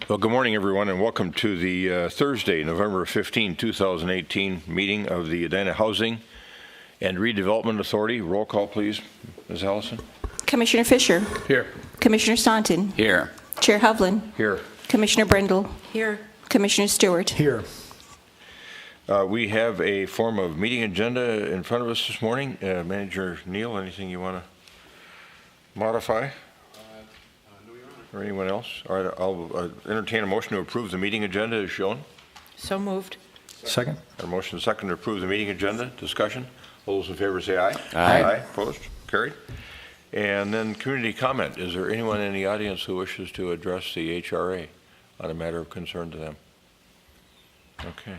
Well, good morning, everyone, and welcome to the Thursday, November 15, 2018 meeting of the Edina Housing and Redevelopment Authority. Roll call, please. Ms. Allison. Commissioner Fisher. Here. Commissioner Staunton. Here. Chair Hovland. Here. Commissioner Brindle. Here. Commissioner Stewart. Here. We have a form of meeting agenda in front of us this morning. Manager Neal, anything you want to modify? Or anyone else? All right, I'll entertain a motion to approve the meeting agenda as shown. So moved. Second. A motion second to approve the meeting agenda. Discussion. All those in favor say aye. Aye. Opposed? Carried. And then community comment. Is there anyone in the audience who wishes to address the HRA on a matter of concern to them? Okay.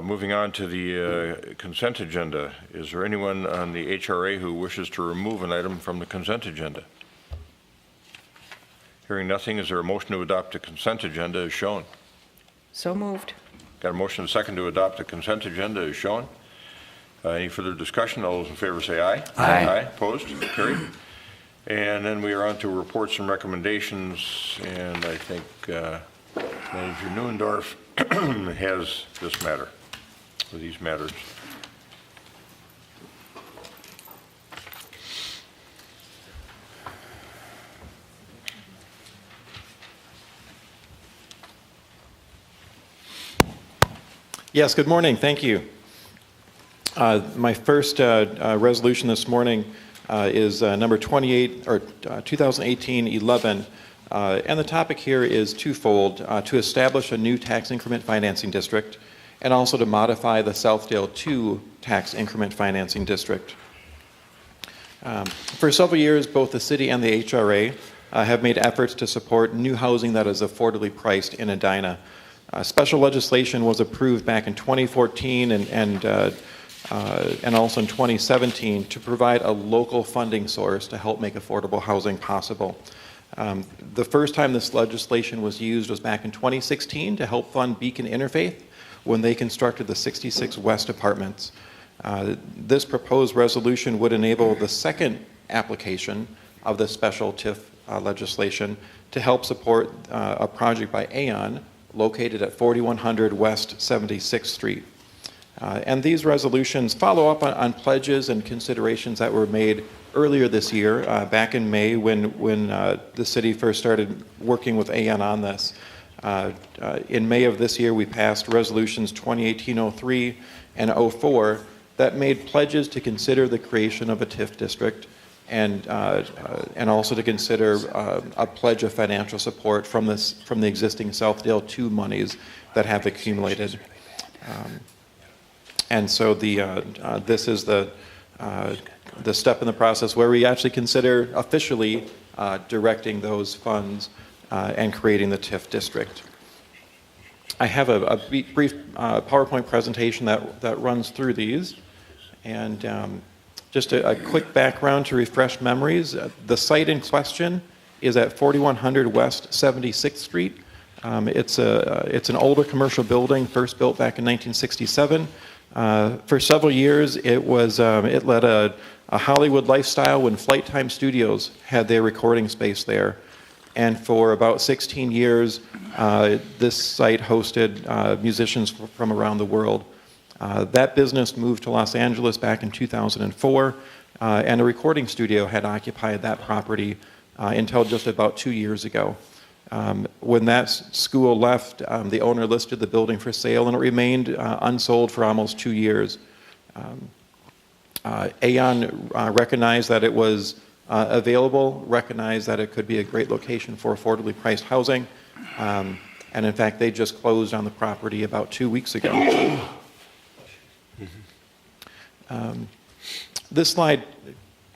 Moving on to the consent agenda. Is there anyone on the HRA who wishes to remove an item from the consent agenda? Hearing nothing, is there a motion to adopt the consent agenda as shown? So moved. Got a motion and a second to adopt the consent agenda as shown. Any further discussion? All those in favor say aye. Aye. Aye. Opposed? Carried. And then we are on to reports and recommendations, and I think Manager Neuendorf has this matter, or these matters. Yes, good morning. Thank you. My first resolution this morning is number 28, or 2018-11, and the topic here is twofold: to establish a new tax increment financing district, and also to modify the Southdale 2 tax increment financing district. For several years, both the city and the HRA have made efforts to support new housing that is affordably priced in Edina. Special legislation was approved back in 2014 and also in 2017 to provide a local funding source to help make affordable housing possible. The first time this legislation was used was back in 2016 to help fund Beacon Interfaith when they constructed the 66 West apartments. This proposed resolution would enable the second application of the special TIF legislation to help support a project by Aon located at 4100 West 76th Street. And these resolutions follow up on pledges and considerations that were made earlier this year, back in May when the city first started working with Aon on this. In May of this year, we passed resolutions 2018-03 and 04 that made pledges to consider the creation of a TIF district and also to consider a pledge of financial support from the existing Southdale 2 monies that have accumulated. And so this is the step in the process where we actually consider officially directing those funds and creating the TIF district. I have a brief PowerPoint presentation that runs through these, and just a quick background to refresh memories. The site in question is at 4100 West 76th Street. It's an older commercial building, first built back in 1967. For several years, it led a Hollywood lifestyle when Flight Time Studios had their recording space there. And for about 16 years, this site hosted musicians from around the world. That business moved to Los Angeles back in 2004, and a recording studio had occupied that property until just about 2 years ago. When that school left, the owner listed the building for sale, and it remained unsold for almost 2 years. Aon recognized that it was available, recognized that it could be a great location for affordably priced housing, and in fact, they just closed on the property about 2 weeks ago. This slide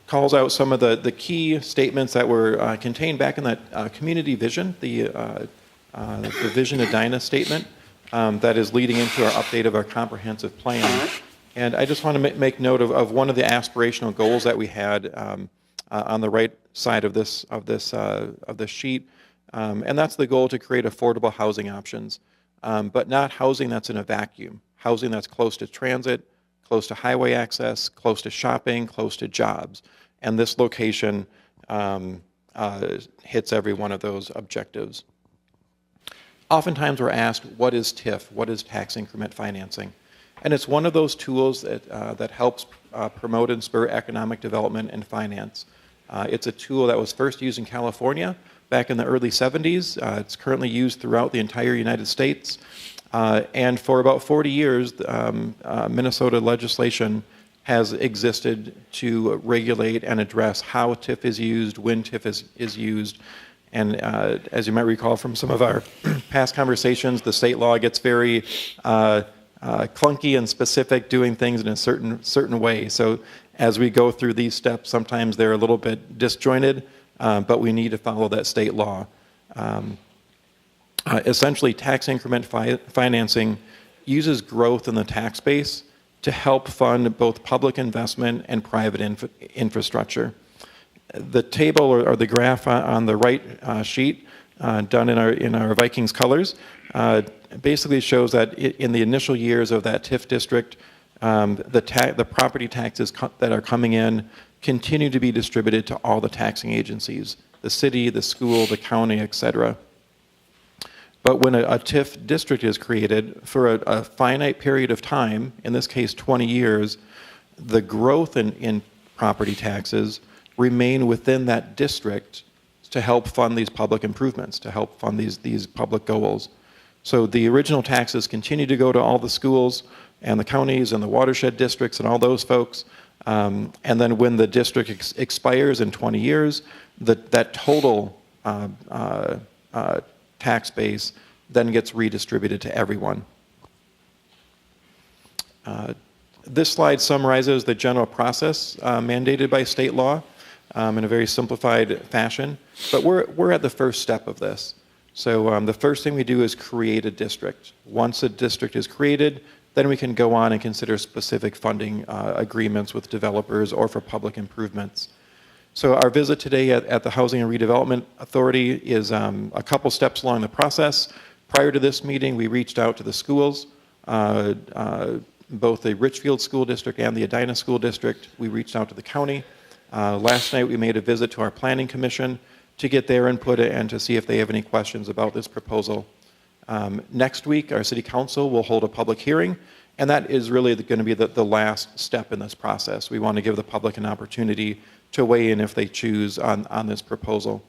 calls out some of the key statements that were contained back in that community vision, the Vision Edina statement that is leading into our update of our comprehensive plan. And I just want to make note of one of the aspirational goals that we had on the right side of this sheet, and that's the goal to create affordable housing options, but not housing that's in a vacuum, housing that's close to transit, close to highway access, close to shopping, close to jobs. And this location hits every one of those objectives. Oftentimes we're asked, what is TIF? What is tax increment financing? And it's one of those tools that helps promote and spur economic development and finance. It's a tool that was first used in California back in the early 70s. It's currently used throughout the entire United States. And for about 40 years, Minnesota legislation has existed to regulate and address how TIF is used, when TIF is used. And as you might recall from some of our past conversations, the state law gets very clunky and specific, doing things in a certain way. So as we go through these steps, sometimes they're a little bit disjointed, but we need to follow that state law. Essentially, tax increment financing uses growth in the tax base to help fund both public investment and private infrastructure. The table or the graph on the right sheet, done in our Vikings colors, basically shows that in the initial years of that TIF district, the property taxes that are coming in continue to be distributed to all the taxing agencies, the city, the school, the county, etc. But when a TIF district is created for a finite period of time, in this case 20 years, the growth in property taxes remain within that district to help fund these public improvements, to help fund these public goals. So the original taxes continue to go to all the schools and the counties and the watershed districts and all those folks. And then when the district expires in 20 years, that total tax base then gets redistributed to everyone. This slide summarizes the general process mandated by state law in a very simplified fashion, but we're at the first step of this. So the first thing we do is create a district. Once a district is created, then we can go on and consider specific funding agreements with developers or for public improvements. So our visit today at the Housing and Redevelopment Authority is a couple steps along the process. Prior to this meeting, we reached out to the schools, both the Richfield School District and the Edina School District. We reached out to the county. Last night, we made a visit to our Planning Commission to get their input and to see if they have any questions about this proposal. Next week, our City Council will hold a public hearing, and that is really going to be the last step in this process. We want to give the public an opportunity to weigh in if they choose on this proposal.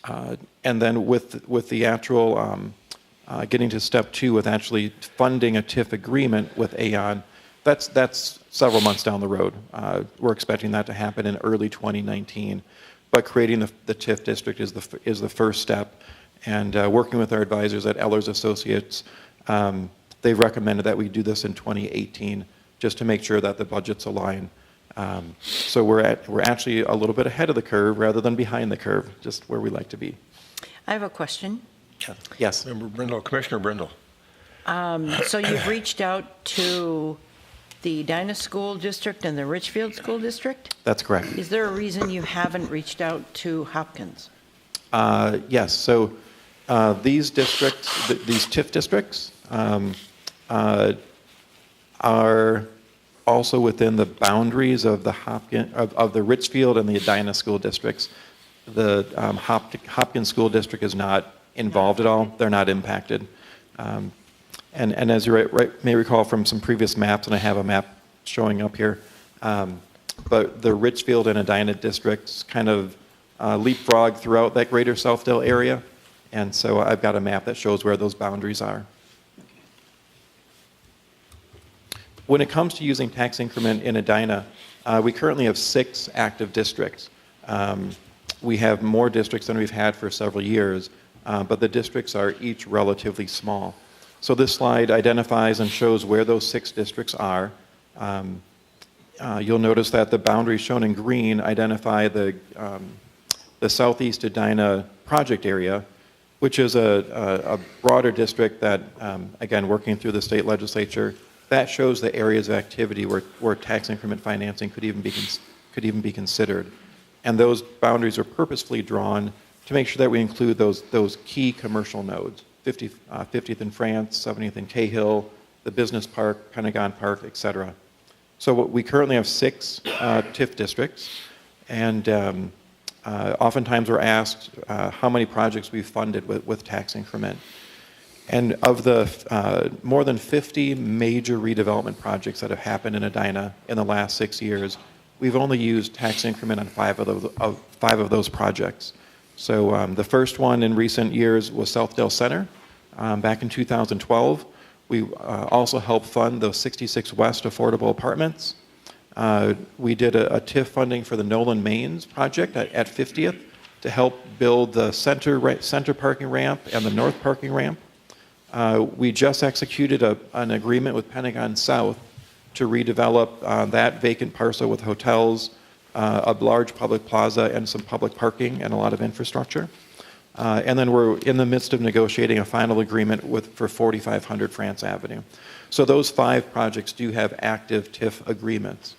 And then with the actual getting to step 2 with actually funding a TIF agreement with AON, that's several months down the road. We're expecting that to happen in early 2019. But creating the TIF district is the first step. And working with our advisors at Ellers Associates, they've recommended that we do this in 2018 just to make sure that the budgets align. So we're actually a little bit ahead of the curve rather than behind the curve, just where we like to be. I have a question. Yes. Member Brindle, Commissioner Brindle. So you've reached out to the Edina School District and the Richfield School District? That's correct. Is there a reason you haven't reached out to Hopkins? Yes. So these districts, these TIF districts, are also within the boundaries of the Richfield and the Edina school districts. The Hopkins School District is not involved at all. They're not impacted. And as you may recall from some previous maps, and I have a map showing up here, but the Richfield and Edina districts kind of leapfrog throughout that greater Southdale area. And so I've got a map that shows where those boundaries are. When it comes to using tax increment in Edina, we currently have 6 active districts. We have more districts than we've had for several years, but the districts are each relatively small. So this slide identifies and shows where those 6 districts are. You'll notice that the boundaries shown in green identify the Southeast Edina project area, which is a broader district that, again, working through the state legislature, that shows the areas of activity where tax increment financing could even be considered. And those boundaries are purposefully drawn to make sure that we include those key commercial nodes, 50th in France, 70th in Cahill, the Business Park, Pentagon Park, et cetera. So we currently have 6 TIF districts, and Oftentimes we're asked how many projects we've funded with tax increment. And of the more than 50 major redevelopment projects that have happened in Edina in the last 6 years, we've only used tax increment on five of those projects. So the first one in recent years was Southdale Center back in 2012. We also helped fund the 66 West affordable apartments. We did a TIF funding for the Nolan Mains project at 50th to help build the center parking ramp and the north parking ramp. We just executed an agreement with Pentagon South to redevelop that vacant parcel with hotels, a large public plaza, and some public parking and a lot of infrastructure. And then we're in the midst of negotiating a final agreement for 4500 France Avenue. So those 5 projects do have active TIF agreements.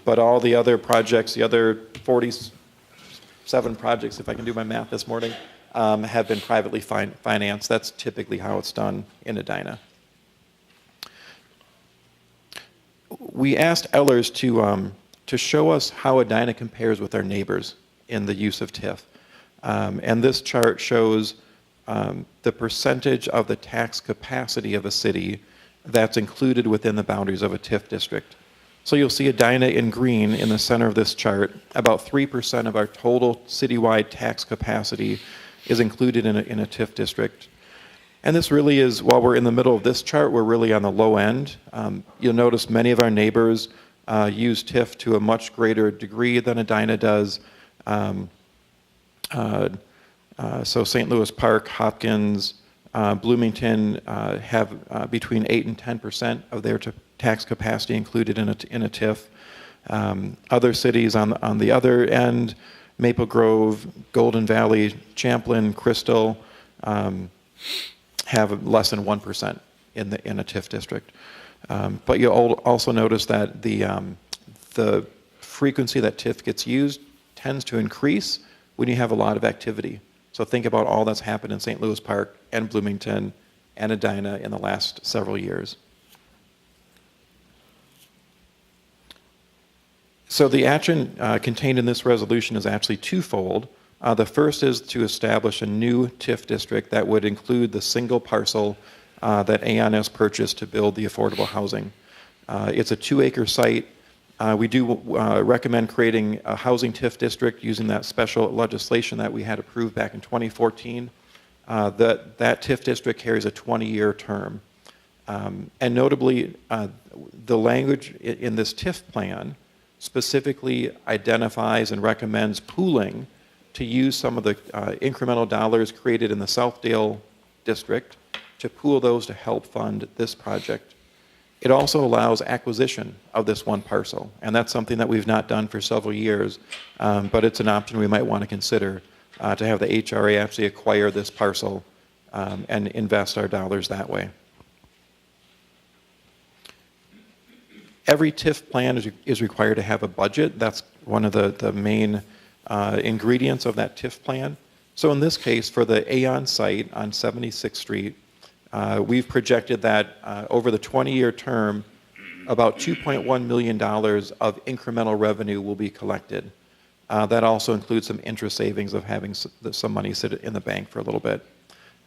But all the other projects, the other 47 projects, if I can do my math this morning, have been privately financed. That's typically how it's done in Edina. We asked Ellers to show us how Edina compares with our neighbors in the use of TIF. And this chart shows the percentage of the tax capacity of a city that's included within the boundaries of a TIF district. So you'll see Edina in green in the center of this chart. About 3% of our total citywide tax capacity is included in a TIF district. And this really is, while we're in the middle of this chart, we're really on the low end. You'll notice many of our neighbors use TIF to a much greater degree than Edina does. So St. Louis Park, Hopkins, Bloomington have between 8 and 10% of their tax capacity included in a TIF. Other cities on the other end, Maple Grove, Golden Valley, Champlin, Crystal, have less than 1% in a TIF district. But you'll also notice that the frequency that TIF gets used tends to increase when you have a lot of activity. So think about all that's happened in St. Louis Park and Bloomington and Edina in the last several years. So the action contained in this resolution is actually twofold. The first is to establish a new TIF district that would include the single parcel that Aon has purchased to build the affordable housing. It's a 2-acre site. We do recommend creating a housing TIF district using that special legislation that we had approved back in 2014. That TIF district carries a 20-year term. And notably, the language in this TIF plan specifically identifies and recommends pooling to use some of the incremental dollars created in the Southdale district to pool those to help fund this project. It also allows acquisition of this one parcel, and that's something that we've not done for several years, but it's an option we might want to consider to have the HRA actually acquire this parcel and invest our dollars that way. Every TIF plan is required to have a budget. That's one of the main ingredients of that TIF plan. So in this case, for the Aon site on 76th Street, we've projected that over the 20-year term, about $2.1 million of incremental revenue will be collected. That also includes some interest savings of having some money sit in the bank for a little bit.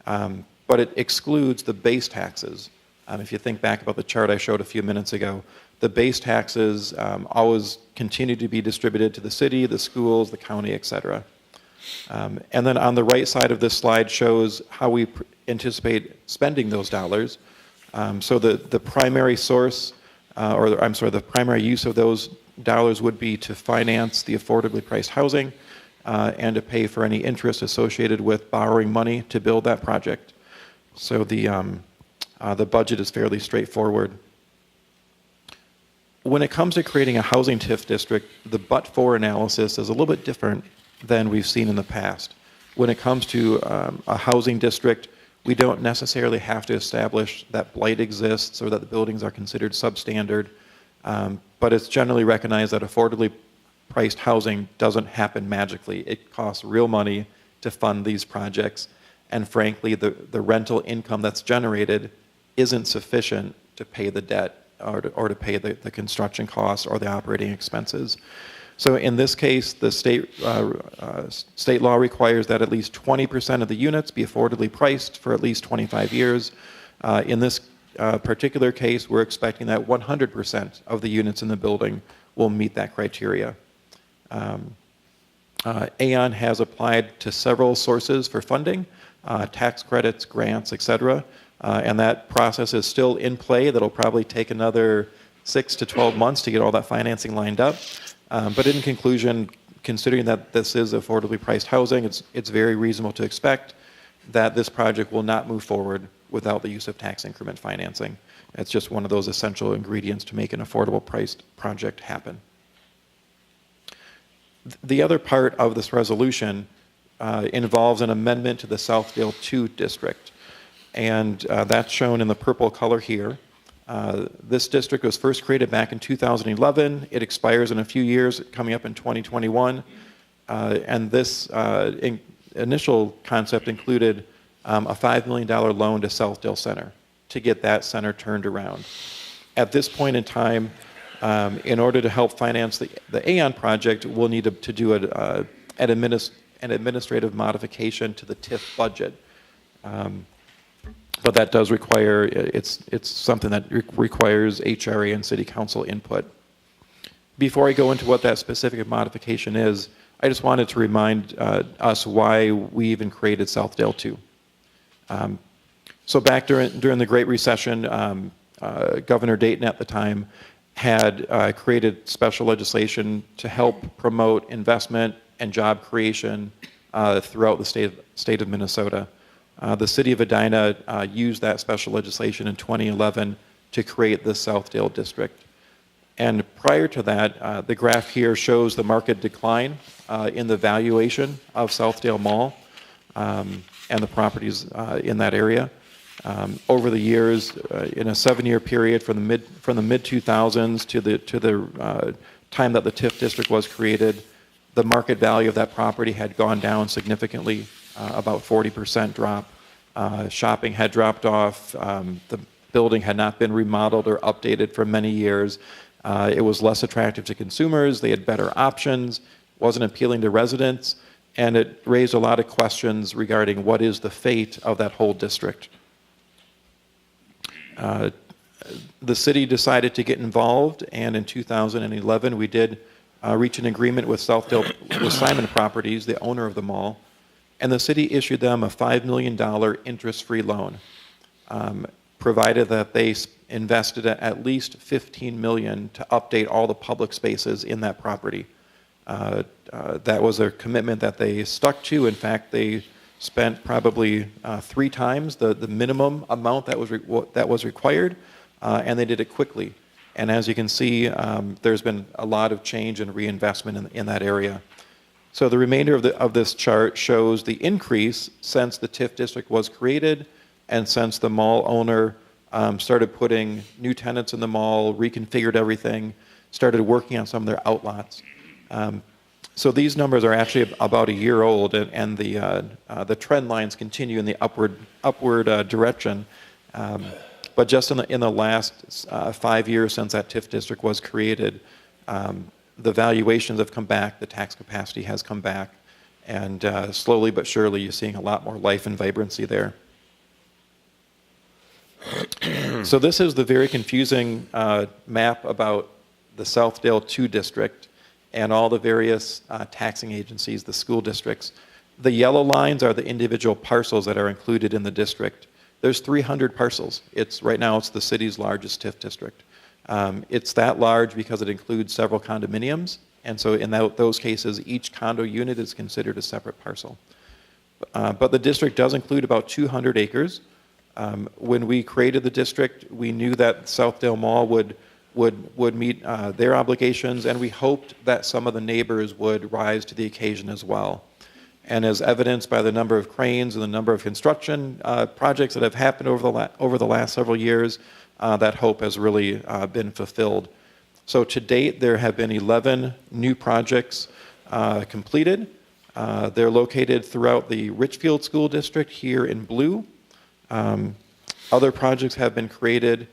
But it excludes the base taxes. If you think back about the chart I showed a few minutes ago, the base taxes always continue to be distributed to the city, the schools, the county, et cetera. And then on the right side of this slide shows how we anticipate spending those dollars. So the primary source, the primary use of those dollars would be to finance the affordably priced housing and to pay for any interest associated with borrowing money to build that project. So the budget is fairly straightforward. When it comes to creating a housing TIF district, the but-for analysis is a little bit different than we've seen in the past. When it comes to a housing district, we don't necessarily have to establish that blight exists or that the buildings are considered substandard, but it's generally recognized that affordably priced housing doesn't happen magically. It costs real money to fund these projects, and frankly, the rental income that's generated isn't sufficient to pay the debt or to pay the construction costs or the operating expenses. So in this case, the state law requires that at least 20% of the units be affordably priced for at least 25 years. In this particular case, we're expecting that 100% of the units in the building will meet that criteria. Aon has applied to several sources for funding, tax credits, grants, et cetera, and that process is still in play. That'll probably take another 6 to 12 months to get all that financing lined up. But in conclusion, considering that this is affordably priced housing, it's very reasonable to expect that this project will not move forward without the use of tax increment financing. It's just one of those essential ingredients to make an affordable priced project happen. The other part of this resolution involves an amendment to the Southdale 2 district, and that's shown in the purple color here. This district was first created back in 2011. It expires in a few years, coming up in 2021. And this initial concept included a $5 million loan to Southdale Center to get that center turned around. At this point in time, in order to help finance the Aon project, we'll need to do an administrative modification to the TIF budget. But that does require, it's something that requires HRA and City Council input. Before I go into what that specific modification is, I just wanted to remind us why we even created Southdale 2. So back during the Great Recession, Governor Dayton at the time had created special legislation to help promote investment and job creation throughout the state of Minnesota. The city of Edina used that special legislation in 2011 to create the Southdale district. And prior to that, the graph here shows the market decline in the valuation of Southdale Mall and the properties in that area. Over the years, in a 7-year period from the mid 2000s to the time that the TIF district was created, the market value of that property had gone down significantly, about 40% drop. Shopping had dropped off. The building had not been remodeled or updated for many years. It was less attractive to consumers. They had better options, wasn't appealing to residents, and it raised a lot of questions regarding what is the fate of that whole district. The city decided to get involved, and in 2011 we did reach an agreement with with Simon Properties, the owner of the mall, and the city issued them a $5 million interest-free loan, provided that they invested at least $15 million to update all the public spaces in that property. That was a commitment that they stuck to. In fact, they spent probably 3 times the minimum amount that was required, and they did it quickly. And as you can see, there's been a lot of change and reinvestment in that area. So the remainder of this chart shows the increase since the TIF district was created and since the mall owner started putting new tenants in the mall, reconfigured everything, started working on some of their outlots. So these numbers are actually about a year old, and the trend lines continue in the upward direction. But just in the last 5 years since that TIF district was created, the valuations have come back, the tax capacity has come back, and slowly but surely you're seeing a lot more life and vibrancy there. So this is the very confusing map about the Southdale 2 district and all the various taxing agencies, the school districts. The yellow lines are the individual parcels that are included in the district. There's 300 parcels. Right now it's the city's largest TIF district. It's that large because it includes several condominiums, and so in those cases, each condo unit is considered a separate parcel. But the district does include about 200 acres. When we created the district, we knew that Southdale Mall would meet their obligations, and we hoped that some of the neighbors would rise to the occasion as well. And as evidenced by the number of cranes and the number of construction projects that have happened over the last several years, that hope has really been fulfilled. So to date, there have been 11 new projects completed. They're located throughout the Richfield School District here in blue. Other projects have been created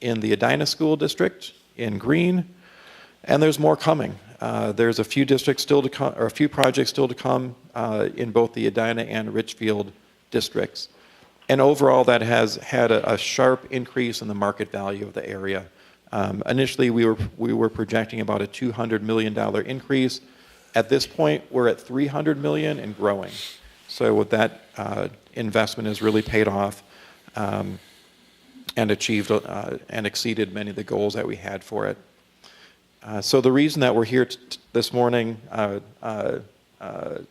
in the Edina School District in green, and there's more coming. There's a few districts still to come, or a few projects still to come in both the Edina and Richfield districts. And overall, that has had a sharp increase in the market value of the area. Initially, we were projecting about a $200 million increase. At this point, we're at $300 million and growing. So with that investment has really paid off and achieved and exceeded many of the goals that we had for it. So the reason that we're here this morning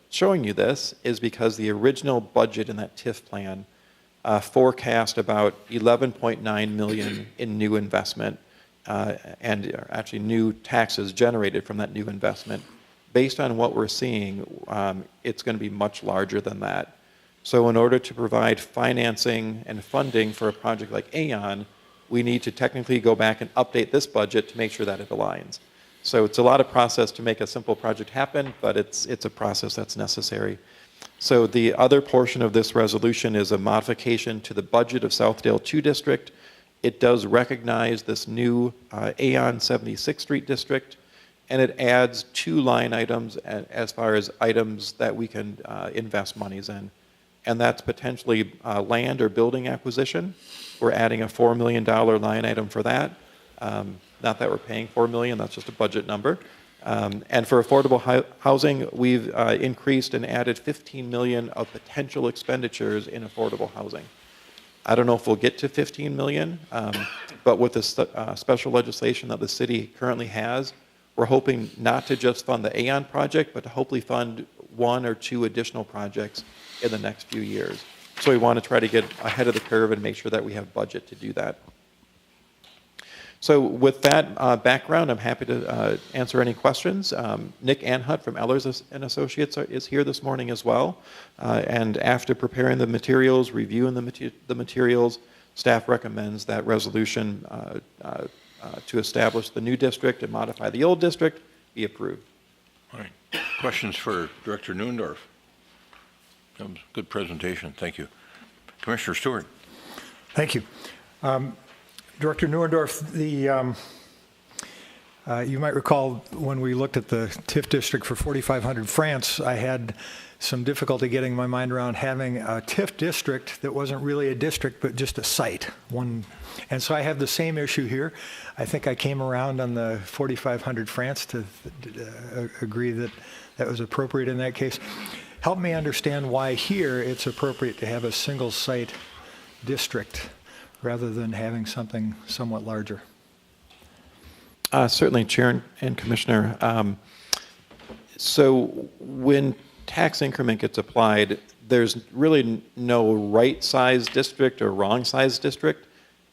showing you this is because the original budget in that TIF plan forecast about $11.9 million in new investment and actually new taxes generated from that new investment. Based on what we're seeing, it's going to be much larger than that. So in order to provide financing and funding for a project like Aon, we need to technically go back and update this budget to make sure that it aligns. So it's a lot of process to make a simple project happen, but it's a process that's necessary. So the other portion of this resolution is a modification to the budget of Southdale 2 District. It does recognize this new Aon 76th Street District, and it adds 2 line items as far as items that we can invest monies in. And that's potentially land or building acquisition. We're adding a $4 million line item for that. Not that we're paying $4 million, that's just a budget number. And for affordable housing, we've increased and added $15 million of potential expenditures in affordable housing. I don't know if we'll get to $15 million, but with the special legislation that the city currently has, we're hoping not to just fund the Aon project, but to hopefully fund 1 or 2 additional projects in the next few years. So we want to try to get ahead of the curve and make sure that we have budget to do that. So with that background, I'm happy to answer any questions. Nick Anhut from Ehlers and Associates is here this morning as well. And after preparing the materials, reviewing the materials, staff recommends that resolution to establish the new district and modify the old district be approved. All right. Questions for Director Neuendorf? That was a good presentation. Thank you. Commissioner Stewart. Thank you. Director Neuendorf, you might recall when we looked at the TIF district for 4500 France, I had some difficulty getting my mind around having a TIF district that wasn't really a district, but just a site. And so I have the same issue here. I think I came around on the 4500 France to agree that that was appropriate in that case. Help me understand why here it's appropriate to have a single site district rather than having something somewhat larger. Certainly, Chair and Commissioner. So when tax increment gets applied, there's really no right-sized district or wrong-sized district.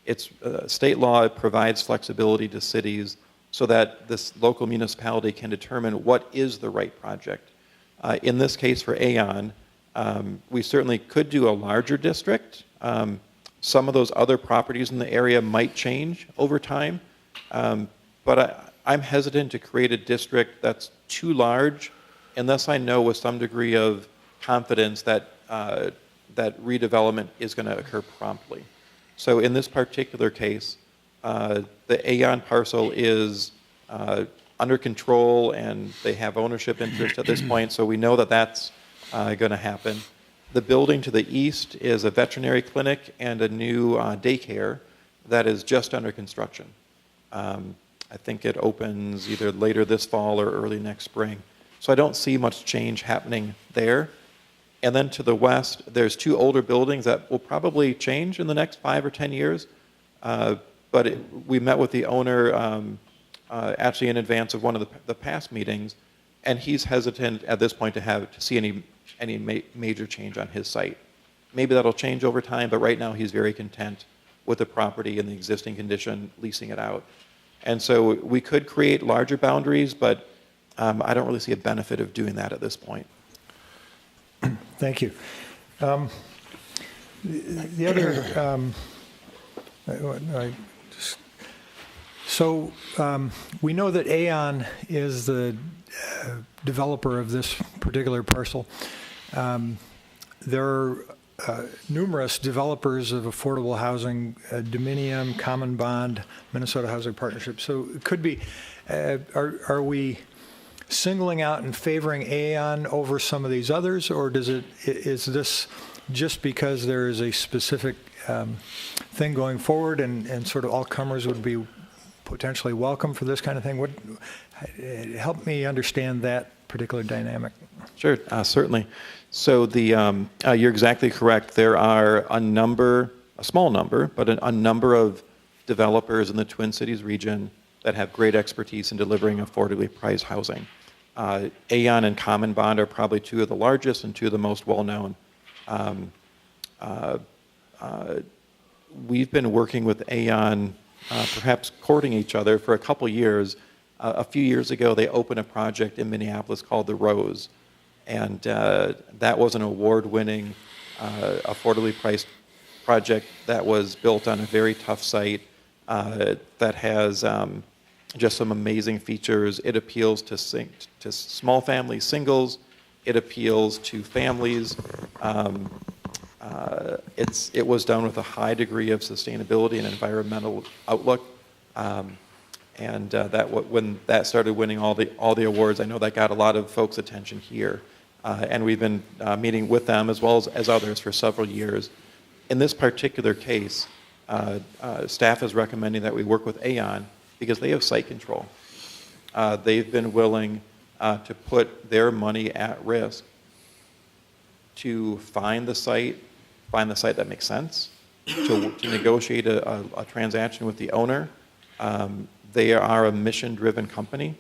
It's state law provides flexibility to cities so that this local municipality can determine what is the right project. In this case for Aon, we certainly could do a larger district. Some of those other properties in the area might change over time, but I'm hesitant to create a district that's too large unless I know with some degree of confidence that that redevelopment is going to occur promptly. So in this particular case, the Aon parcel is under control and they have ownership interest at this point, so we know that that's going to happen. The building to the east is a veterinary clinic and a new daycare that is just under construction. I think it opens either later this fall or early next spring. So I don't see much change happening there. And then to the west, there's 2 older buildings that will probably change in the next 5 or 10 years. But we met with the owner actually in advance of one of the past meetings, and he's hesitant at this point to see any major change on his site. Maybe that'll change over time, but right now he's very content with the property in the existing condition, leasing it out. And so we could create larger boundaries, but I don't really see a benefit of doing that at this point. Thank you. The other, we know that Aon is the developer of this particular parcel. There are numerous developers of affordable housing, Dominium, Common Bond, Minnesota Housing Partnership. So it could be, are we singling out and favoring Aon over some of these others, or is this just because there is a specific thing going forward and sort of all comers would be potentially welcome for this kind of thing? Help me understand that particular dynamic. Sure, certainly. So you're exactly correct. There are a small number, but a number of developers in the Twin Cities region that have great expertise in delivering affordably priced housing. Aon and Common Bond are probably two of the largest and two of the most well-known. We've been working with Aon, perhaps courting each other for a couple years. A few years ago, they opened a project in Minneapolis called The Rose, and that was an award-winning, affordably priced project that was built on a very tough site that has just some amazing features. It appeals to small family singles. It appeals to families. It was done with a high degree of sustainability and environmental outlook. And when that started winning all the awards, I know that got a lot of folks' attention here. And we've been meeting with them as well as others for several years. In this particular case, staff is recommending that we work with Aon because they have site control. They've been willing to put their money at risk to find the site that makes sense, to negotiate a transaction with the owner. They are a mission-driven company.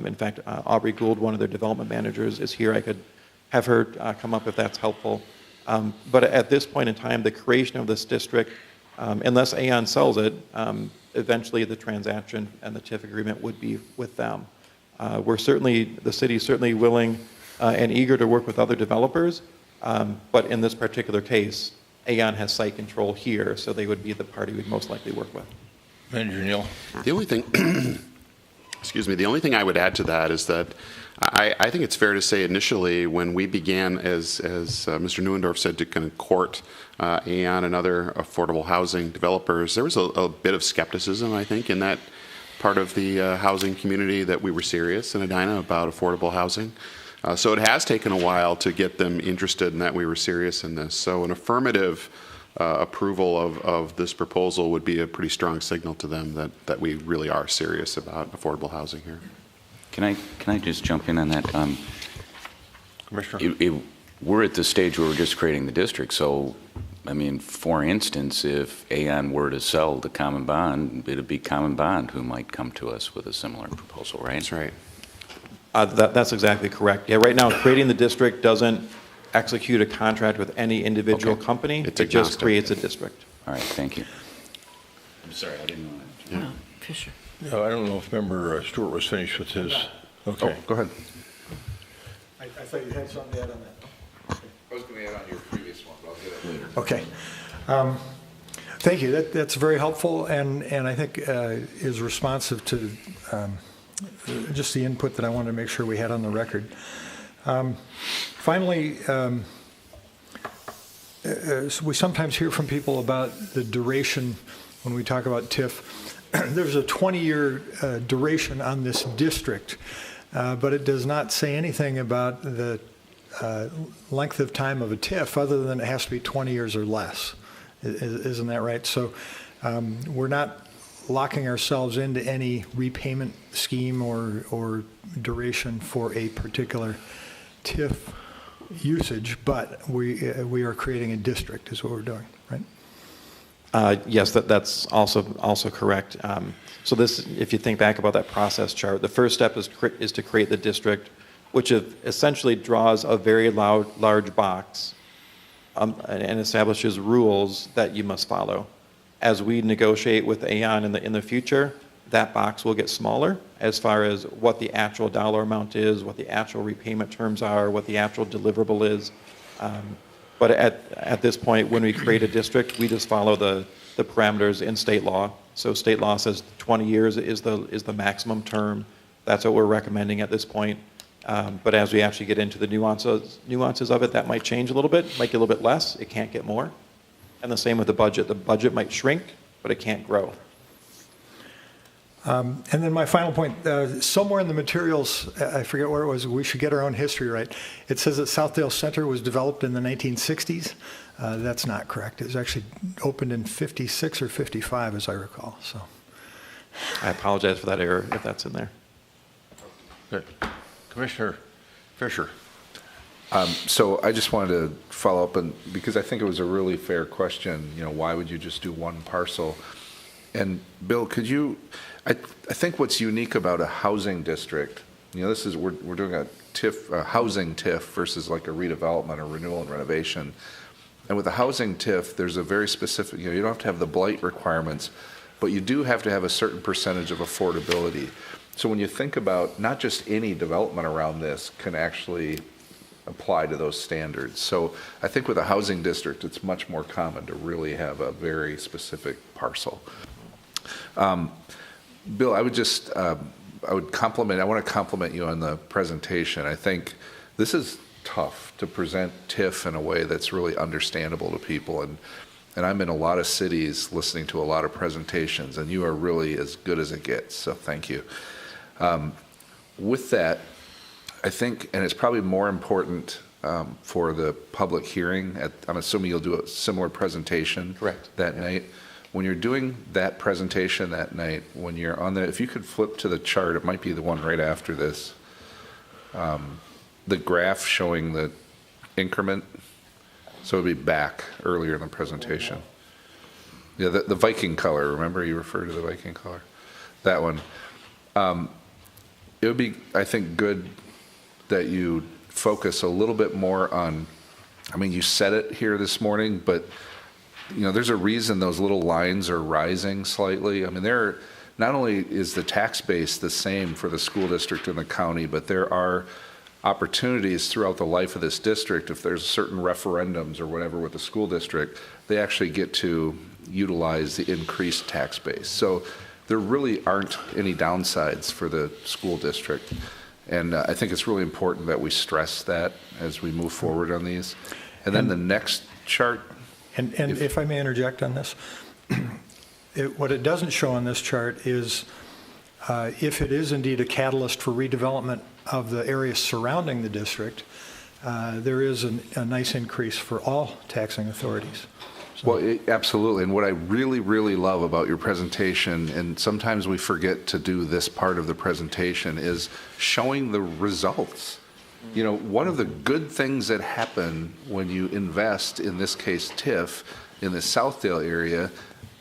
In fact, Aubrey Gould, one of their development managers, is here. I could have her come up if that's helpful. But at this point in time, the creation of this district, unless Aon sells it, eventually the transaction and the TIF agreement would be with them. The city is certainly willing and eager to work with other developers, but in this particular case, Aon has site control here, so they would be the party we'd most likely work with. Manager Neal. The only thing, the only thing I would add to that is that I think it's fair to say initially when we began, as Mr. Neuendorf said, to kind of court Aon and other affordable housing developers, there was a bit of skepticism, I think, in that part of the housing community that we were serious in Edina about affordable housing. So it has taken a while to get them interested in that we were serious in this. So an affirmative approval of this proposal would be a pretty strong signal to them that we really are serious about affordable housing here. Can I just jump in on that? Commissioner. We're at the stage where we're just creating the district. So, I mean, for instance, if Aon were to sell the Common Bond, it'd be Common Bond who might come to us with a similar proposal, right? That's right. That's exactly correct. Yeah, right now, creating the district doesn't execute a contract with any individual company. It's it just agnostic. creates a district. All right, thank you. I'm sorry, I didn't know that. Yeah. Fisher. No, I don't know if Member Stewart was finished with his. Okay. Go ahead. I thought you had something to add on that. I was going to add on your previous one, but I'll get it later. Okay. Thank you. That's very helpful and I think is responsive to just the input that I wanted to make sure we had on the record. Finally, we sometimes hear from people about the duration when we talk about TIF. There's a 20-year duration on this district, but it does not say anything about the length of time of a TIF other than it has to be 20 years or less. Isn't that right? So we're not locking ourselves into any repayment scheme or duration for a particular TIF usage, but we are creating a district is what we're doing, right? Yes, that's also correct. So this, if you think back about that process chart, the first step is to create the district, which essentially draws a very large box and establishes rules that you must follow. As we negotiate with Aon in the future, that box will get smaller as far as what the actual dollar amount is, what the actual repayment terms are, what the actual deliverable is. But at this point, when we create a district, we just follow the parameters in state law. So state law says 20 years is the maximum term. That's what we're recommending at this point. But as we actually get into the nuances of it, that might change a little bit, might get a little bit less. It can't get more. And the same with the budget. The budget might shrink, but it can't grow. And then my final point, somewhere in the materials, I forget where it was, we should get our own history right. It says that Southdale Center was developed in the 1960s. That's not correct. It was actually opened in 56 or 55, as I recall. So, I apologize for that error if that's in there. Good. Commissioner Fisher. So I just wanted to follow up, because I think it was a really fair question, why would you just do one parcel? And Bill, could you, I think what's unique about a housing district, this is, we're doing a TIF, a housing TIF versus like a redevelopment or renewal and renovation. And with a housing TIF, there's a very specific, you don't have to have the blight requirements, but you do have to have a certain percentage of affordability. So when you think about not just any development around this can actually apply to those standards. So I think with a housing district, it's much more common to really have a very specific parcel. Bill, I would want to compliment you on the presentation. I think this is tough to present TIF in a way that's really understandable to people. And I'm in a lot of cities listening to a lot of presentations, and you are really as good as it gets. So thank you. With that, I think, and it's probably more important for the public hearing, I'm assuming you'll do a similar presentation. Correct. That night. When you're doing that presentation that night, when you're on if you could flip to the chart, it might be the one right after this, the graph showing the increment, so it'd be back earlier in the presentation. Yeah, the Viking color, remember you referred to the Viking color? That one. It would be, I think, good that you focus a little bit more on, you said it here this morning, but there's a reason those little lines are rising slightly. Not only is the tax base the same for the school district and the county, but there are opportunities throughout the life of this district. If there's certain referendums or whatever with the school district, they actually get to utilize the increased tax base. So there really aren't any downsides for the school district. And I think it's really important that we stress that as we move forward on these. And then the next chart. And if I may interject on this, what it doesn't show on this chart is if it is indeed a catalyst for redevelopment of the areas surrounding the district, there is a nice increase for all taxing authorities. So. Well, absolutely. And what I really, really love about your presentation, and sometimes we forget to do this part of the presentation, is showing the results. One of the good things that happen when you invest, in this case TIF, in the Southdale area,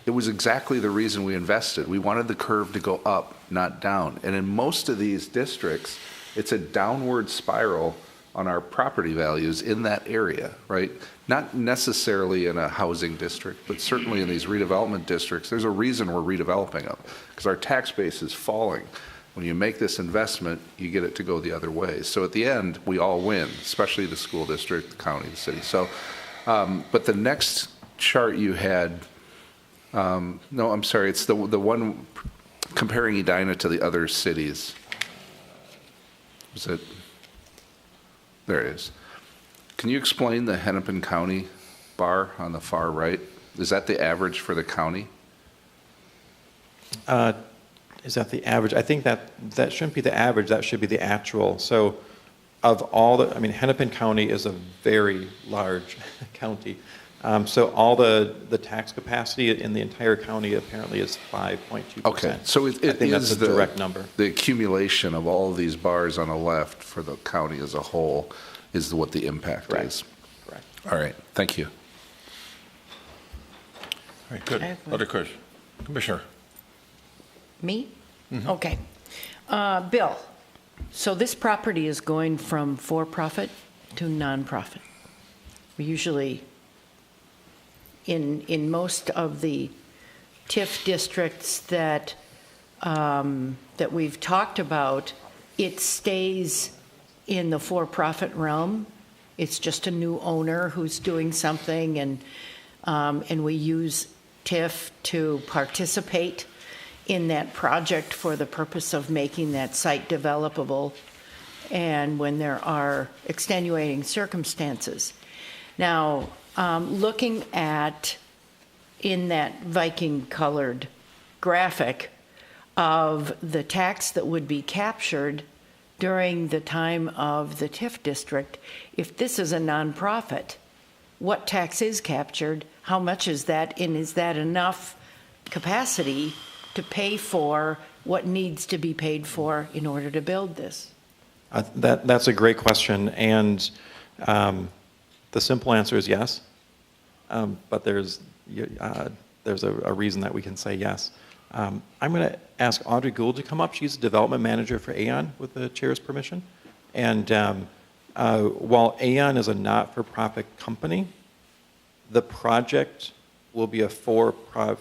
it was exactly the reason we invested. We wanted the curve to go up, not down. And in most of these districts, it's a downward spiral on our property values in that area, right? Not necessarily in a housing district, but certainly in these redevelopment districts. There's a reason we're redeveloping them, because our tax base is falling. When you make this investment, you get it to go the other way. So at the end, we all win, especially the school district, the county, the city. So, but the next chart you had, no, I'm sorry, it's the one comparing Edina to the other cities. Was it? There it is. Can you explain the Hennepin County bar on the far right? Is that the average for the county? Is that the average? I think that shouldn't be the average. That should be the actual. So of all the, Hennepin County is a very large county. So all the tax capacity in the entire county apparently is 5.2%. Okay, so it I think is that's a direct number. The accumulation of all of these bars on the left for the county as a whole is what the impact is. Correct. All right, thank you. All right, good. Other question? Commissioner. Me? Okay. Bill, so this property is going from for-profit to nonprofit. We usually, in most of the TIF districts that we've talked about, it stays in the for-profit realm. It's just a new owner who's doing something, and we use TIF to participate in that project for the purpose of making that site developable, and when there are extenuating circumstances. Now, looking at in that Viking colored graphic, of the tax that would be captured during the time of the TIF district. If this is a nonprofit, what tax is captured? How much is that? And is that enough capacity to pay for what needs to be paid for in order to build this? That's a great question, and the simple answer is yes. But there's a reason that we can say yes. I'm going to ask Audrey Gould to come up. She's development manager for Aon, with the chair's permission. And while Aon is a not-for-profit company, the project will be a for-profit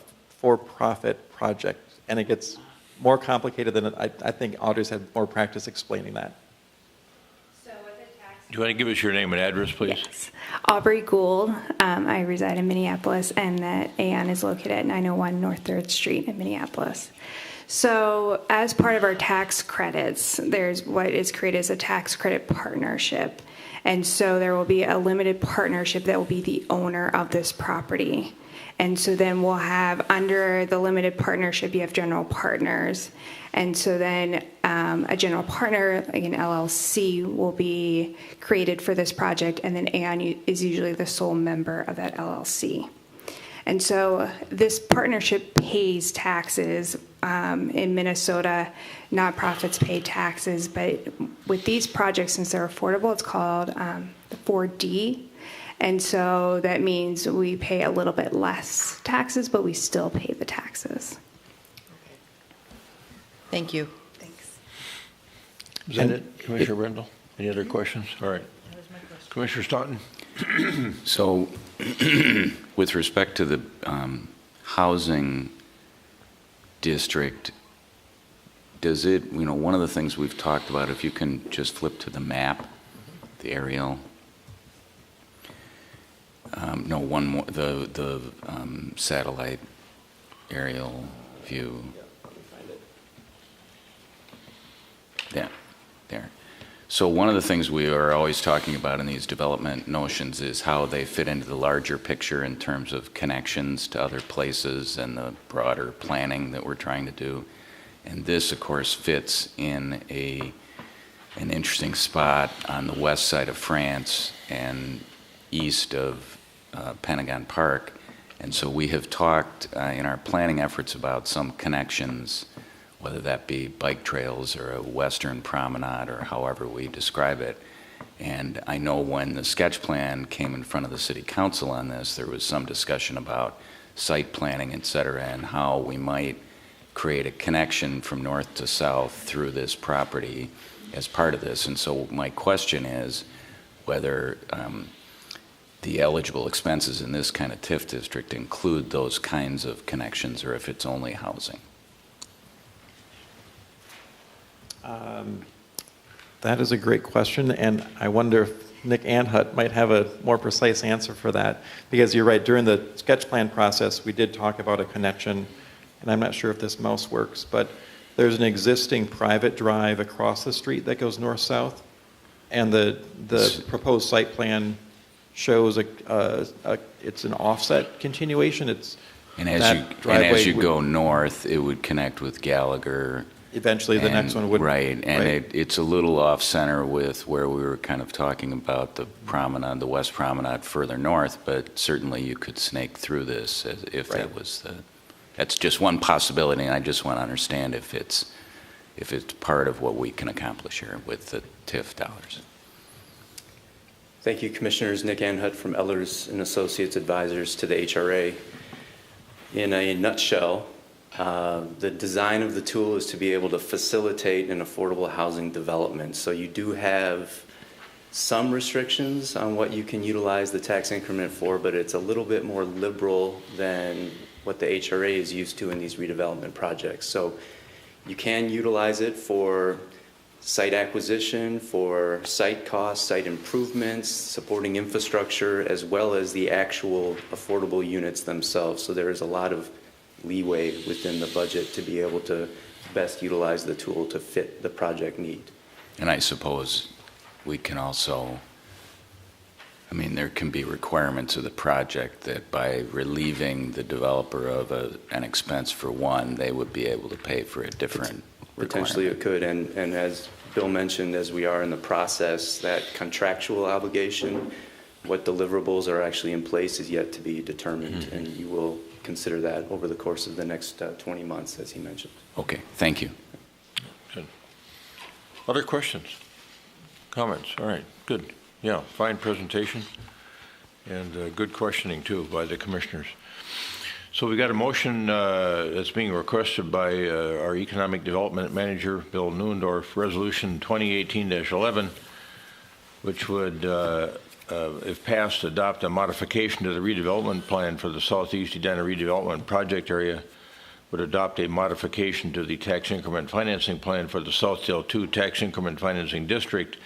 project, and it gets more complicated than I think Audrey's had more practice explaining that. Do you want to give us your name and address, please? Yes. Aubrey Gould. I reside in Minneapolis, and that Aon is located at 901 North 3rd Street in Minneapolis. So as part of our tax credits, there's what is created as a tax credit partnership. And so there will be a limited partnership that will be the owner of this property. And so then we'll have, under the limited partnership, you have general partners. And so then a general partner, like an LLC, will be created for this project, and then Aon is usually the sole member of that LLC. And so this partnership pays taxes. In Minnesota, nonprofits pay taxes, but with these projects, since they're affordable, it's called the 4D. And so that means we pay a little bit less taxes, but we still pay the taxes. Thank you. Thanks. Is that it, Commissioner Brindle? Any other questions? All right. Commissioner Staunton? So with respect to the housing district, does it, one of the things we've talked about, if you can just flip to the map, the aerial. No, one more, the satellite aerial view. Yeah, there. So one of the things we are always talking about in these development notions is how they fit into the larger picture in terms of connections to other places and the broader planning that we're trying to do. And this, of course, fits in an interesting spot on the west side of France and east of Pentagon Park. And so we have talked in our planning efforts about some connections, whether that be bike trails or a western promenade or however we describe it. And I know when the sketch plan came in front of the city council on this, there was some discussion about site planning, et cetera, and how we might create a connection from north to south through this property as part of this. And so my question is whether the eligible expenses in this kind of TIF district include those kinds of connections, or if it's only housing. That is a great question, and I wonder if Nick Anhut might have a more precise answer for that, because you're right, during the sketch plan process, we did talk about a connection, and I'm not sure if this mouse works, but there's an existing private drive across the street that goes north-south, and the proposed site plan shows it's an offset continuation. And as you go north, it would connect with Gallagher. Eventually, the next one would. Right, and it's a little off-center with where we were kind of talking about the promenade, the west promenade further north, but certainly you could snake through this if that was that's just one possibility, and I just want to understand if it's part of what we can accomplish here with the TIF dollars. Thank you, Commissioners. Nick Anhut from Ellers and Associates Advisors to the HRA. In a nutshell, the design of the tool is to be able to facilitate an affordable housing development. So you do have some restrictions on what you can utilize the tax increment for, but it's a little bit more liberal than what the HRA is used to in these redevelopment projects. So you can utilize it for site acquisition, for site costs, site improvements, supporting infrastructure, as well as the actual affordable units themselves. So there is a lot of leeway within the budget to be able to best utilize the tool to fit the project need. And I suppose we can also I mean, there can be requirements of the project that by relieving the developer of an expense for one, they would be able to pay for a different Potentially it requirement. could, and as Bill mentioned, as we are in the process, that contractual obligation, what deliverables are actually in place is yet to be determined, and you will consider that over the course of the next 20 months, as he mentioned. Okay, thank you. Good. Other questions? Comments? All right, good. Yeah, fine presentation and good questioning too by the commissioners. So we got a motion that's being requested by our Economic Development Manager, Bill Neuendorf, Resolution 2018-11, which would, if passed, adopt a modification to the redevelopment plan for the Southeast Edina redevelopment project area, would adopt a modification to the tax increment financing plan for the Southdale 2 tax increment financing district,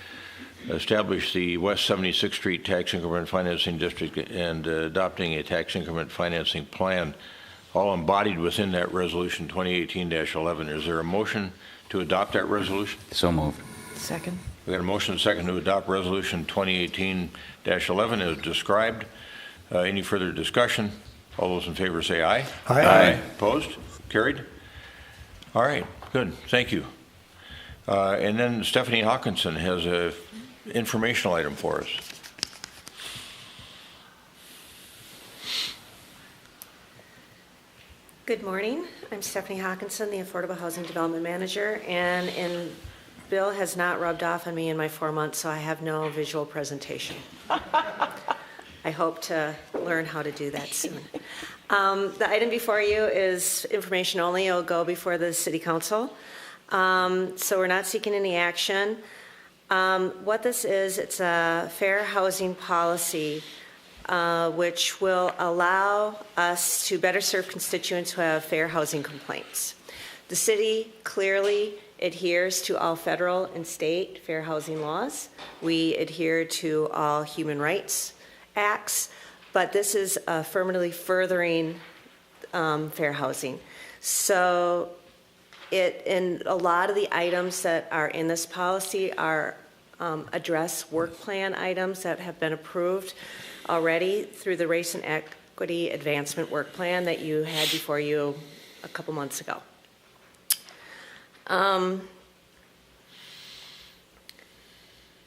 establish the West 76th Street Tax Increment Financing District, and adopting a tax increment financing plan, all embodied within that resolution 2018-11. Is there a motion to adopt that resolution? So moved. Second. We got a motion and a second to adopt resolution 2018-11 as described. Any further discussion? All those in favor say aye. Aye. Opposed? Carried? All right, good. Thank you. And then Stephanie Hawkinson has a informational item for us. Good morning. I'm Stephanie Hawkinson, the Affordable Housing Development Manager, and Bill has not rubbed off on me in my 4 months, so I have no visual presentation. I hope to learn how to do that soon. The item before you is information only. It'll go before the City Council. So we're not seeking any action. What this is, it's a fair housing policy which will allow us to better serve constituents who have fair housing complaints. The city clearly adheres to all federal and state fair housing laws. We adhere to all human rights acts, but this is affirmatively furthering fair housing. So and a lot of the items that are in this policy are address work plan items that have been approved already through the Race and Equity Advancement Work Plan that you had before you a couple months ago.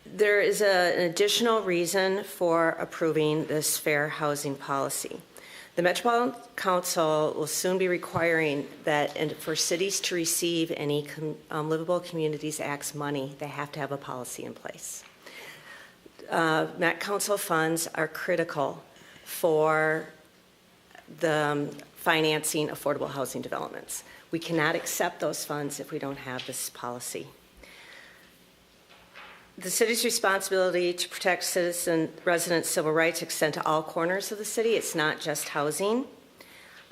There is an additional reason for approving this fair housing policy. The Metropolitan Council will soon be requiring that for cities to receive any Livable Communities Act's money, they have to have a policy in place. Met Council funds are critical for the financing affordable housing developments. We cannot accept those funds if we don't have this policy. The city's responsibility to protect residents' civil rights extend to all corners of the city. It's not just housing.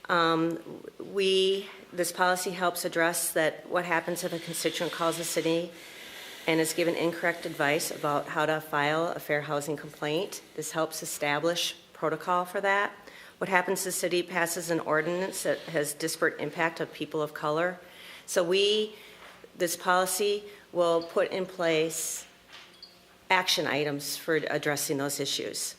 This policy helps address that what happens if a constituent calls the city and is given incorrect advice about how to file a fair housing complaint. This helps establish protocol for that. What happens if the city passes an ordinance that has disparate impact of people of color? So this policy will put in place action items for addressing those issues.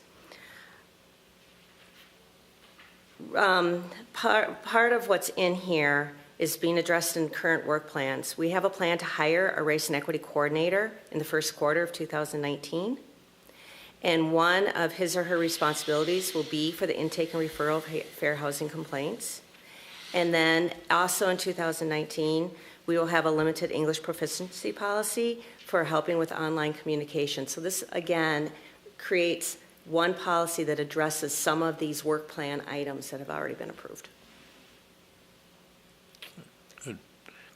Part of what's in here is being addressed in current work plans. We have a plan to hire a race and equity coordinator in the first quarter of 2019. And one of his or her responsibilities will be for the intake and referral of fair housing complaints. And then also in 2019, we will have a limited English proficiency policy for helping with online communication. So this, again, creates one policy that addresses some of these work plan items that have already been approved. Good.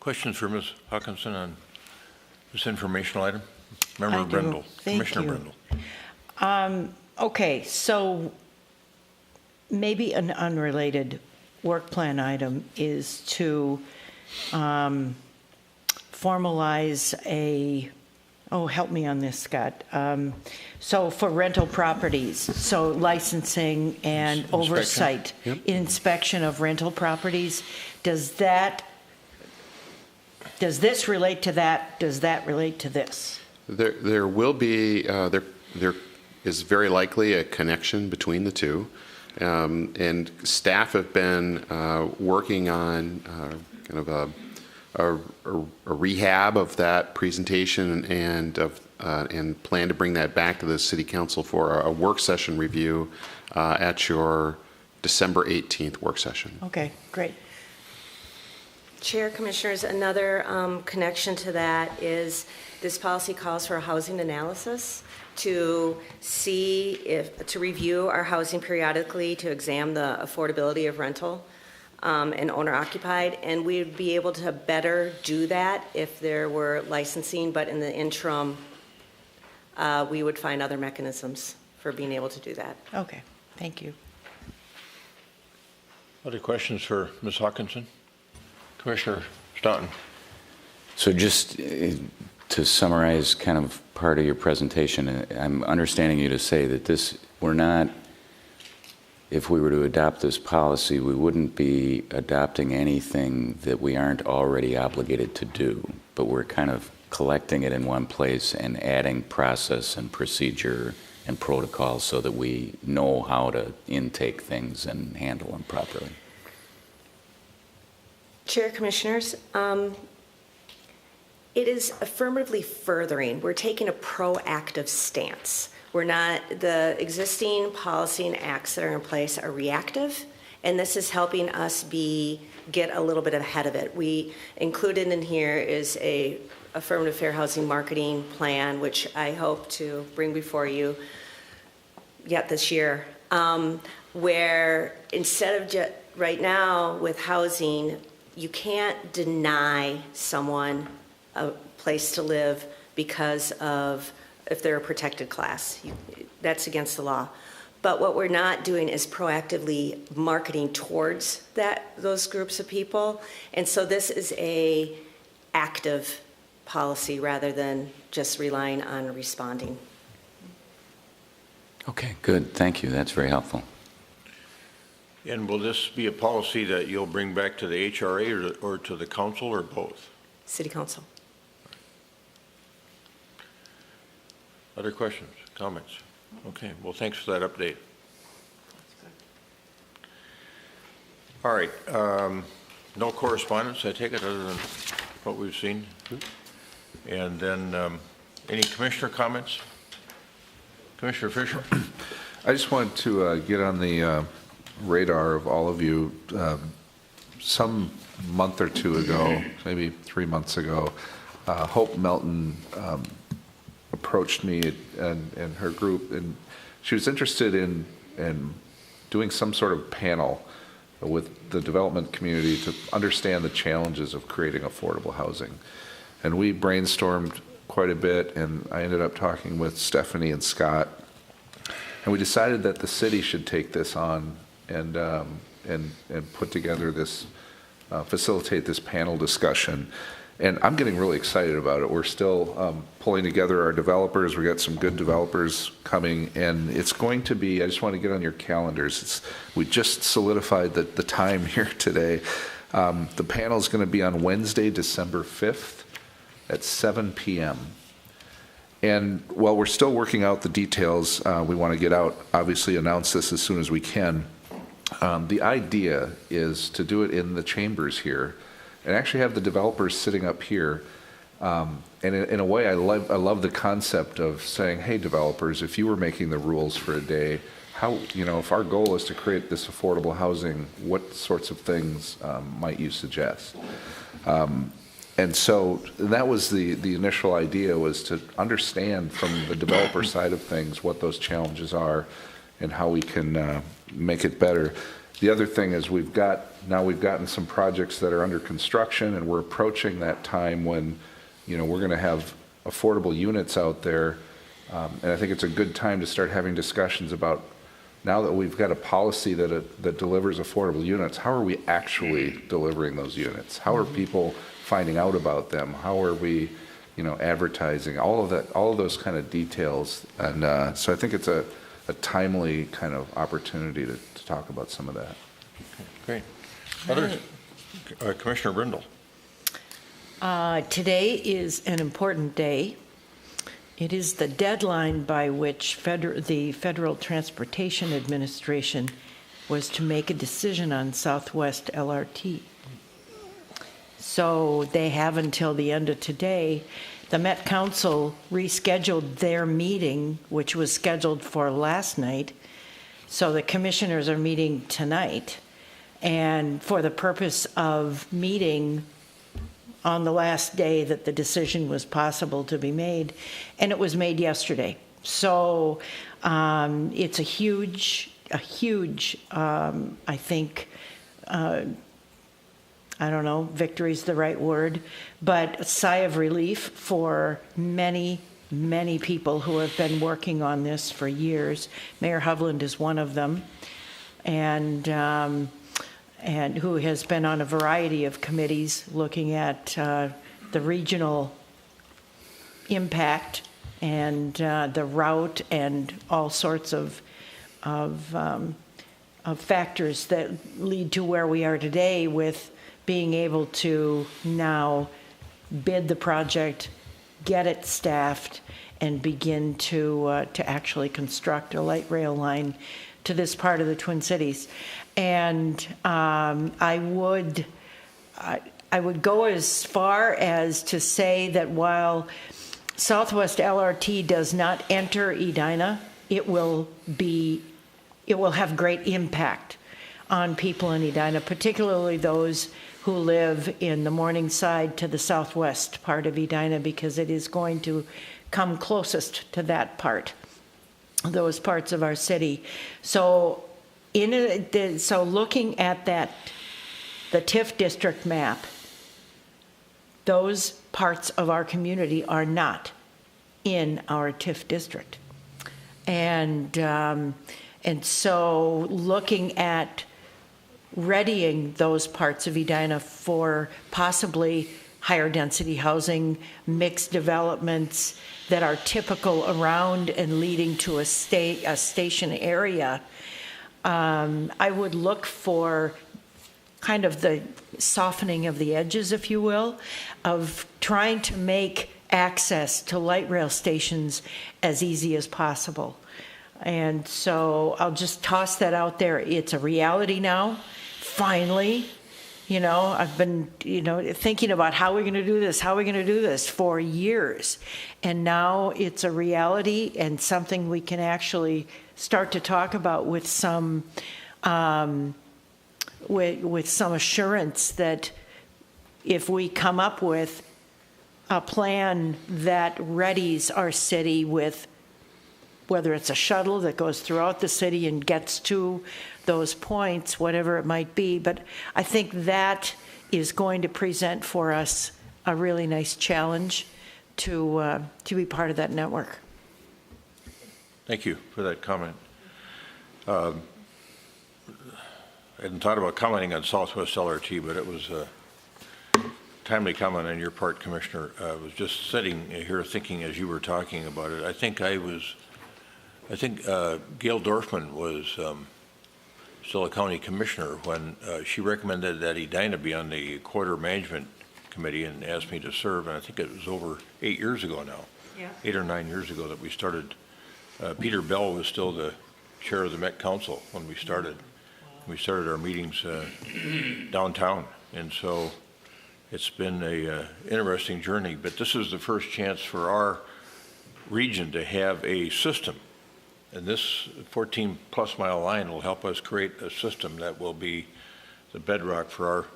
Questions for Ms. Hawkinson on this informational item? Member I do. Brendel. Thank Commissioner you. Brendel. Okay, so maybe an unrelated work plan item is to formalize help me on this, Scott. So for rental properties, so licensing and Inspection. oversight, inspection of rental properties, does this relate to that? Does that relate to this? There will be, there is very likely a connection between the two. And staff have been working on kind of a rehab of that presentation and plan to bring that back to the City Council for a work session review at your December 18th work session. Okay, great. Chair, Commissioners, another connection to that is this policy calls for a housing analysis to review our housing periodically, to examine the affordability of rental and owner-occupied, and we'd be able to better do that if there were licensing, but in the interim, we would find other mechanisms for being able to do that. Okay, thank you. Other questions for Ms. Hawkinson? Commissioner Staunton? So just to summarize kind of part of your presentation, I'm understanding you to say that if we were to adopt this policy, we wouldn't be adopting anything that we aren't already obligated to do, but we're kind of collecting it in one place and adding process and procedure and protocol so that we know how to intake things and handle them properly. Chair, Commissioners, it is affirmatively furthering. We're taking a proactive stance. The existing policy and acts that are in place are reactive, and this is helping us get a little bit ahead of it. We included in here is a affirmative fair housing marketing plan, which I hope to bring before you yet this year, where instead of right now with housing, you can't deny someone a place to live because of if they're a protected class. That's against the law. But what we're not doing is proactively marketing towards those groups of people. And so this is a active policy rather than just relying on responding. Okay, good. Thank you. That's very helpful. And will this be a policy that you'll bring back to the HRA or to the council or both? City Council. Other questions, comments? Okay, well, thanks for that update. All right, no correspondence, I take it, other than what we've seen? And then any commissioner comments? Commissioner Fisher? I just wanted to get on the radar of all of you. Some month or two ago, maybe 3 months ago, Hope Melton approached me and her group, and she was interested in doing some sort of panel with the development community to understand the challenges of creating affordable housing. And we brainstormed quite a bit, and I ended up talking with Stephanie and Scott, and we decided that the city should take this on and put together this, facilitate this panel discussion. And I'm getting really excited about it. We're still pulling together our developers. We got some good developers coming, and it's going to be, I just want to get on your calendars. We just solidified the time here today. The panel is going to be on Wednesday, December 5th at 7 p.m. And while we're still working out the details, we want to get out, obviously announce this as soon as we can. The idea is to do it in the chambers here and actually have the developers sitting up here. And in a way, I love the concept of saying, hey, developers, if you were making the rules for a day, how, if our goal is to create this affordable housing, what sorts of things might you suggest? And so that was the initial idea, was to understand from the developer side of things what those challenges are and how we can make it better. The other thing is we've gotten some projects that are under construction, and we're approaching that time when, we're going to have affordable units out there. And I think it's a good time to start having discussions about, now that we've got a policy that delivers affordable units, how are we actually delivering those units? How are people finding out about them? How are we, advertising? All of that, all of those kind of details. And so I think it's a timely kind of opportunity to talk about some of that. Okay, great. Commissioner Brindle. Today is an important day It is the deadline by which the Federal Transportation Administration was to make a decision on Southwest LRT. So they have until the end of today. The Met Council rescheduled their meeting, which was scheduled for last night. So the commissioners are meeting tonight, and for the purpose of meeting on the last day that the decision was possible to be made, and it was made yesterday. So it's a huge, I think, I don't know, victory's the right word, but a sigh of relief for many people who have been working on this for years. Mayor Hovland is one of them, and who has been on a variety of committees looking at the regional impact and the route and all sorts of factors that lead to where we are today with being able to now bid the project, get it staffed, and begin to actually construct a light rail line to this part of the Twin Cities. And I would go as far as to say that while Southwest LRT does not enter Edina, it will have great impact on people in Edina, particularly those who live in the Morningside to the southwest part of Edina, because it is going to come closest to that part, those parts of our city. So looking at the TIF district map, those parts of our community are not in our TIF district. And so looking at readying those parts of Edina for possibly higher density housing, mixed developments that are typical around and leading to a station area, I would look for kind of the softening of the edges, if you will, of trying to make access to light rail stations as easy as possible. And so I'll just toss that out there. It's a reality now. Finally, I've been, thinking about how we're going to do this for years. And now it's a reality and something we can actually start to talk about with some assurance that if we come up with a plan that readies our city with, whether it's a shuttle that goes throughout the city and gets to those points, whatever it might be. But I think that is going to present for us a really nice challenge to be part of that network. Thank you for that comment. I hadn't thought about commenting on Southwest LRT, but it was a timely comment on your part, Commissioner. I was just sitting here thinking as you were talking about it. I think Gail Dorfman was still a county commissioner when she recommended that Edina be on the Quarter Management Committee and asked me to serve, and I think it was over 8 years ago now. Yeah. 8 or 9 years ago that we started. Peter Bell was still the chair of the Met Council when we started. We started our meetings downtown, and so it's been a interesting journey, but this is the first chance for our region to have a system. And this 14-plus mile line will help us create a system that will be the bedrock for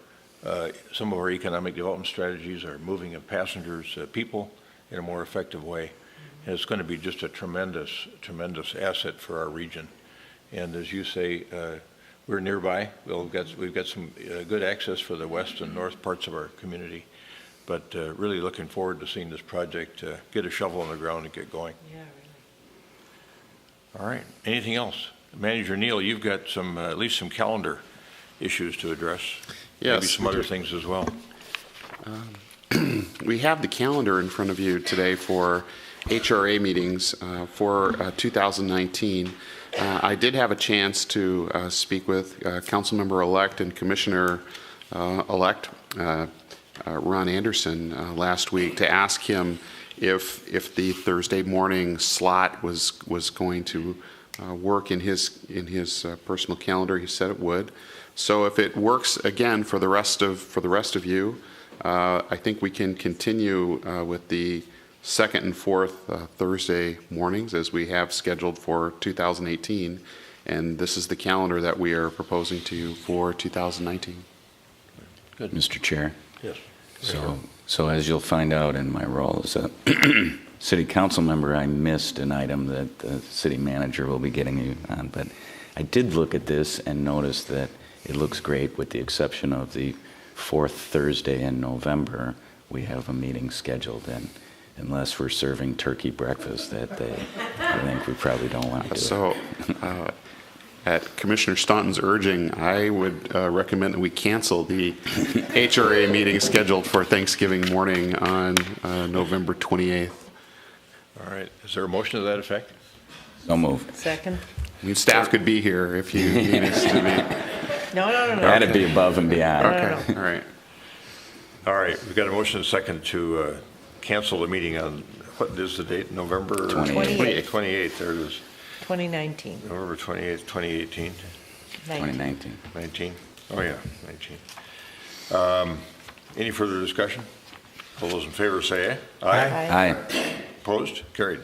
some of our economic development strategies, our moving of passengers, people in a more effective way. And it's going to be just a tremendous asset for our region. And as you say, we're nearby. We've got some good access for the west and north parts of our community. But really looking forward to seeing this project get a shovel in the ground and get going. Yeah. All right. Anything else? Manager Neal, you've got at least some calendar issues to address. Yes. Maybe some other things as well. We have the calendar in front of you today for HRA meetings for 2019. I did have a chance to speak with Councilmember-elect and Commissioner-elect Ron Anderson last week to ask him if the Thursday morning slot was going to work in his personal calendar. He said it would. So if it works again for the rest of you, I think we can continue with the second and fourth Thursday mornings as we have scheduled for 2018. And this is the calendar that we are proposing to you for 2019. Good. Mr. Chair. Yes. So as you'll find out in my role as a city council member, I missed an item that the city manager will be getting you on. But I did look at this and notice that it looks great with the exception of the fourth Thursday in November. We have a meeting scheduled, and unless we're serving turkey breakfast that day, I think we probably don't want to do it. So at Commissioner Staunton's urging, I would recommend that we cancel the HRA meeting scheduled for Thanksgiving morning on November 28th. All right. Is there a motion to that effect? So moved. Second? I mean, staff could be here if you need us to be. No. That'd be above and beyond. Okay, all right. All right. We've got a motion and a second to cancel the meeting on, what is the date? November 28th. 28th. There it is. 2019. November 28th, 2018. 2019. 19? Oh, yeah, 19. Any further discussion? All those in favor say aye. Aye. Opposed? Carried.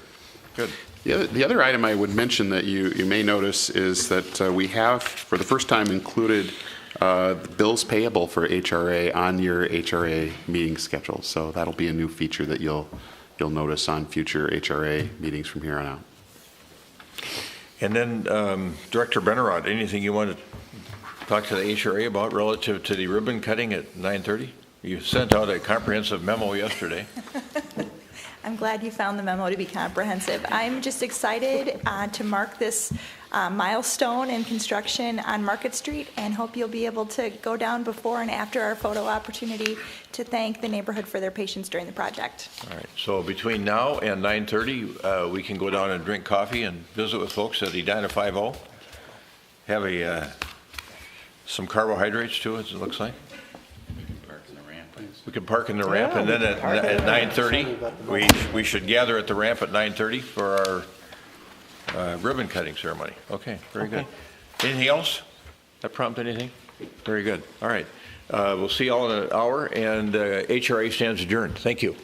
Good. The other item I would mention that you may notice is that we have, for the first time, included the bills payable for HRA on your HRA meeting schedule. So that'll be a new feature that you'll notice on future HRA meetings from here on out. And then, Director Benarott, anything you want to talk to the HRA about relative to the ribbon cutting at 9:30? You sent out a comprehensive memo yesterday. I'm glad you found the memo to be comprehensive. I'm just excited to mark this milestone in construction on Market Street, and hope you'll be able to go down before and after our photo opportunity to thank the neighborhood for their patience during the project. All right, so between now and 9:30, we can go down and drink coffee and visit with folks at Edina 5-0. Have some carbohydrates too, as it looks like. We can park in the ramp, and then at 9:30, we should gather at the ramp at 9:30 for our ribbon cutting ceremony. Okay, very good. Anything else? That prompt anything? Very good. All right. We'll see you all in an hour, and HRA stands adjourned. Thank you.